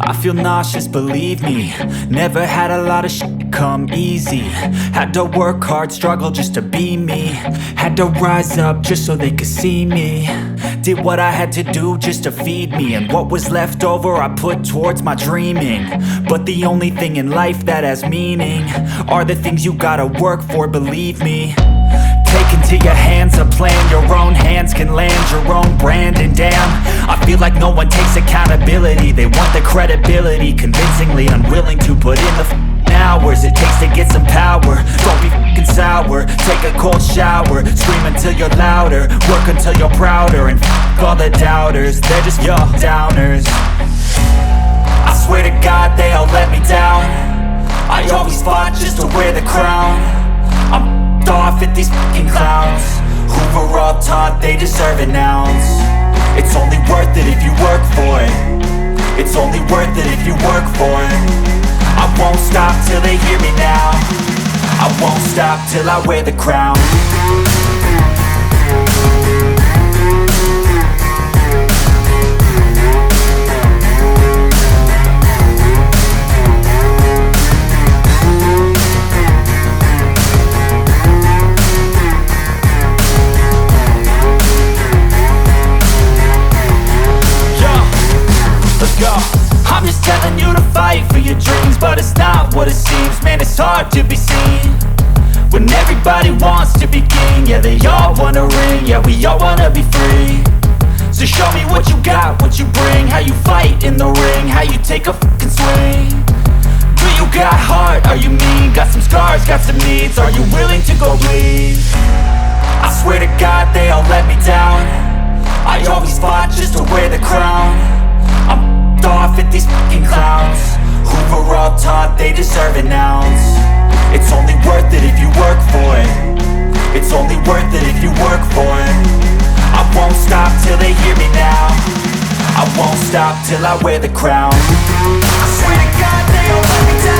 I feel nauseous, believe me. Never had a lot of shit come easy. Had to work hard, struggle just to be me. Had to rise up just so they could see me. Did what I had to do just to feed me, and what was left over I put towards my dreaming. But the only thing in life that has meaning are the things you gotta work for, believe me. Take into your hands a plan, your own hands can land your own brand. And damn, I feel like no one takes accountability. They want the credibility, convincingly unwilling to put in the hours it takes to get some power. Don't be f***ing sour, take a cold shower. Scream until you're louder, work until you're prouder. And f*** all the doubters, they're just your downers. I swear to God they all let me down. I always fought just to wear the crown. I'm off at these fucking clowns who were all taught they deserve an ounce. It's only worth it if you work for it. It's only worth it if you work for it. I won't stop till they hear me now. I won't stop till I wear the crown. I'm just telling you to fight for your dreams, but it's not what it seems. Man, it's hard to be seen when everybody wants to be king. Yeah, they all wanna ring, yeah, we all wanna be free. So show me what you got, what you bring, how you fight in the ring, how you take a fucking swing. Do you got heart, are you mean? Got some scars, got some needs, are you willing to go bleed? I swear to God they all let me down. I always fought just to wear the crown. I'm off at these fucking clowns who were all taught they deserve an ounce. It's only worth it if you work for it. It's only worth it if you work for it. I won't stop till they hear me now. I won't stop till I wear the crown. I swear to God they all let me down.